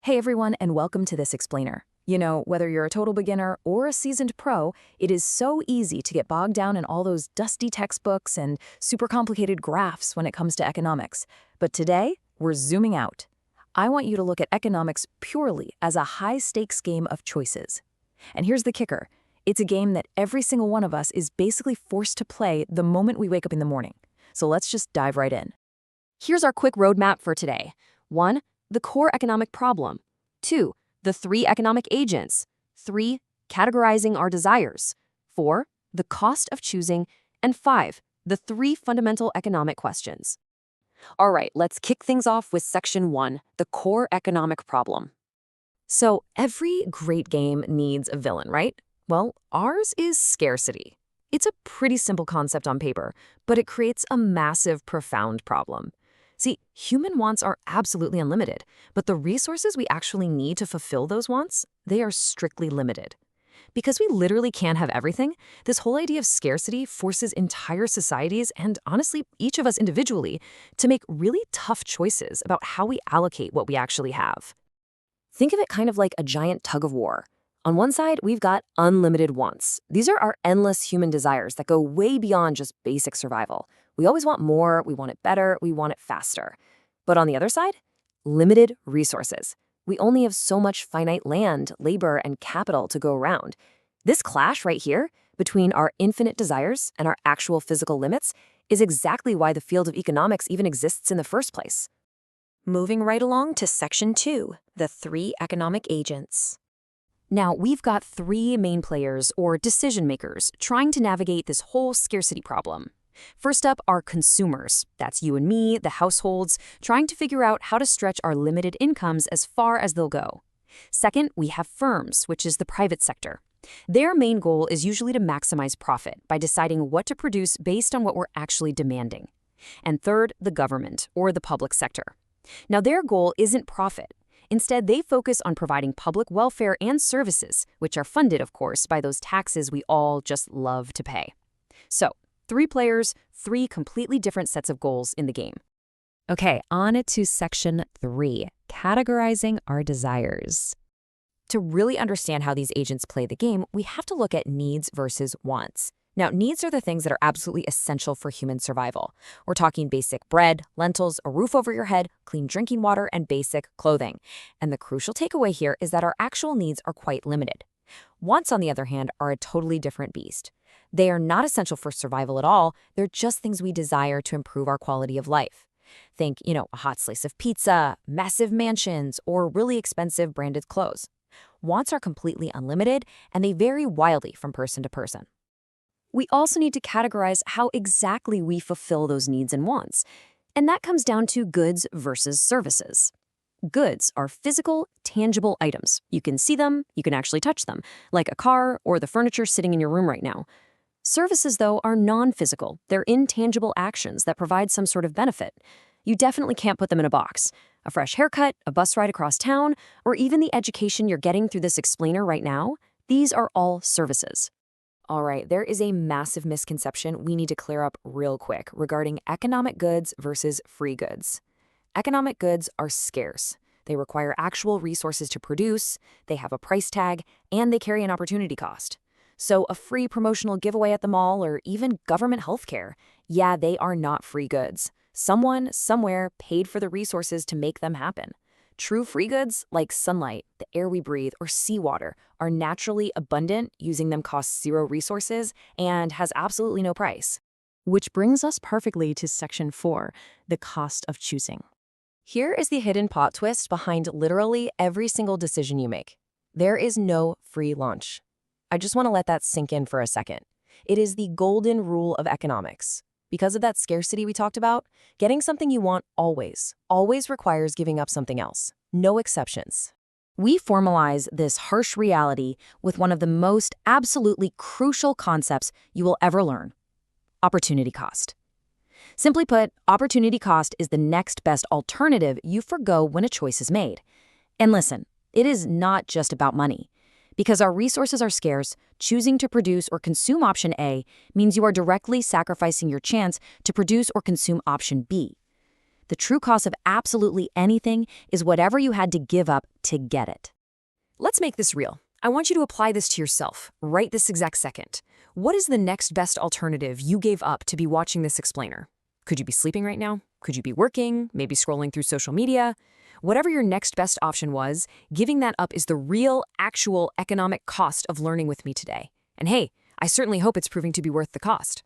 Hey everyone, and welcome to this explainer. You know, whether you're a total beginner or a seasoned pro, it is so easy to get bogged down in all those dusty textbooks and super complicated graphs when it comes to economics. But today, we're zooming out. I want you to look at economics purely as a high-stakes game of choices. And here's the kicker. It's a game that every single one of us is basically forced to play the moment we wake up in the morning. So let's just dive right in. Here's our quick roadmap for today. 1. The core economic problem. 2. The 3 economic agents. 3. Categorizing our desires. 4. The cost of choosing. And 5. The 3 fundamental economic questions. All right, let's kick things off with Section 1, the core economic problem. So every great game needs a villain, right? Well, ours is scarcity. It's a pretty simple concept on paper, but it creates a massive, profound problem. See, human wants are absolutely unlimited, but the resources we actually need to fulfill those wants, they are strictly limited. Because we literally can't have everything, this whole idea of scarcity forces entire societies, and honestly, each of us individually, to make really tough choices about how we allocate what we actually have. Think of it kind of like a giant tug of war. On one side, we've got unlimited wants. These are our endless human desires that go way beyond just basic survival. We always want more, we want it better, we want it faster. But on the other side, limited resources. We only have so much finite land, labor, and capital to go around. This clash right here between our infinite desires and our actual physical limits is exactly why the field of economics even exists in the first place. Moving right along to Section 2, the 3 economic agents. Now, we've got 3 main players, or decision makers, trying to navigate this whole scarcity problem. First up are consumers. That's you and me, the households, trying to figure out how to stretch our limited incomes as far as they'll go. Second, we have firms, which is the private sector. Their main goal is usually to maximize profit by deciding what to produce based on what we're actually demanding. And third, the government, or the public sector. Now, their goal isn't profit. Instead, they focus on providing public welfare and services, which are funded, of course, by those taxes we all just love to pay. So, 3 players, 3 completely different sets of goals in the game. Okay, on to Section 3, categorizing our desires. To really understand how these agents play the game, we have to look at needs versus wants. Now, needs are the things that are absolutely essential for human survival. We're talking basic bread, lentils, a roof over your head, clean drinking water, and basic clothing. And the crucial takeaway here is that our actual needs are quite limited. Wants, on the other hand, are a totally different beast. They are not essential for survival at all. They're just things we desire to improve our quality of life. Think, a hot slice of pizza, massive mansions, or really expensive branded clothes. Wants are completely unlimited, and they vary wildly from person to person. We also need to categorize how exactly we fulfill those needs and wants, and that comes down to goods versus services. Goods are physical, tangible items. You can see them, you can actually touch them, like a car or the furniture sitting in your room right now. Services, though, are non-physical. They're intangible actions that provide some sort of benefit. You definitely can't put them in a box. A fresh haircut, a bus ride across town, or even the education you're getting through this explainer right now, these are all services. All right, there is a massive misconception we need to clear up real quick regarding economic goods versus free goods. Economic goods are scarce. They require actual resources to produce, they have a price tag, and they carry an opportunity cost. So a free promotional giveaway at the mall or even government healthcare, yeah, they are not free goods. Someone, somewhere, paid for the resources to make them happen. True free goods, like sunlight, the air we breathe, or seawater, are naturally abundant, using them costs 0 resources, and has absolutely no price. Which brings us perfectly to Section 4, the cost of choosing. Here is the hidden plot twist behind literally every single decision you make. There is no free lunch. I just want to let that sink in for a second. It is the golden rule of economics. Because of that scarcity we talked about, getting something you want always requires giving up something else. No exceptions. We formalize this harsh reality with one of the most absolutely crucial concepts you will ever learn: opportunity cost. Simply put, opportunity cost is the next best alternative you forgo when a choice is made. And listen, it is not just about money. Because our resources are scarce, choosing to produce or consume option A means you are directly sacrificing your chance to produce or consume option B. The true cost of absolutely anything is whatever you had to give up to get it. Let's make this real. I want you to apply this to yourself, right this exact second. What is the next best alternative you gave up to be watching this explainer? Could you be sleeping right now? Could you be working, maybe scrolling through social media? Whatever your next best option was, giving that up is the real, actual economic cost of learning with me today. And hey, I certainly hope it's proving to be worth the cost.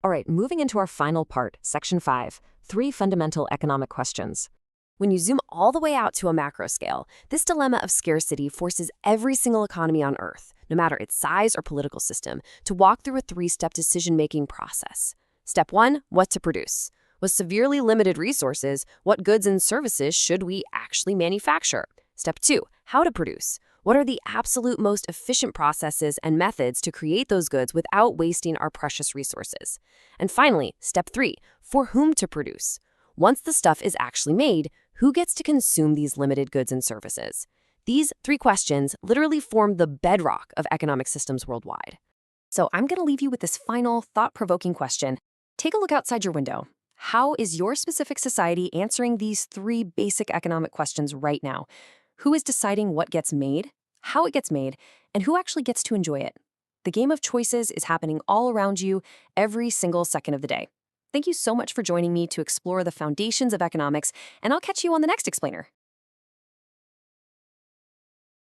All right, moving into our final part, Section 5, 3 fundamental economic questions. When you zoom all the way out to a macro scale, this dilemma of scarcity forces every single economy on Earth, no matter its size or political system, to walk through a 3-step decision-making process. Step 1, what to produce. With severely limited resources, what goods and services should we actually manufacture? Step 2, how to produce. What are the absolute most efficient processes and methods to create those goods without wasting our precious resources? And finally, Step 3, for whom to produce. Once the stuff is actually made, who gets to consume these limited goods and services? These 3 questions literally form the bedrock of economic systems worldwide. So I'm going to leave you with this final, thought-provoking question. Take a look outside your window. How is your specific society answering these 3 basic economic questions right now? Who is deciding what gets made, how it gets made, and who actually gets to enjoy it? The game of choices is happening all around you every single second of the day. Thank you so much for joining me to explore the foundations of economics, and I'll catch you on the next explainer.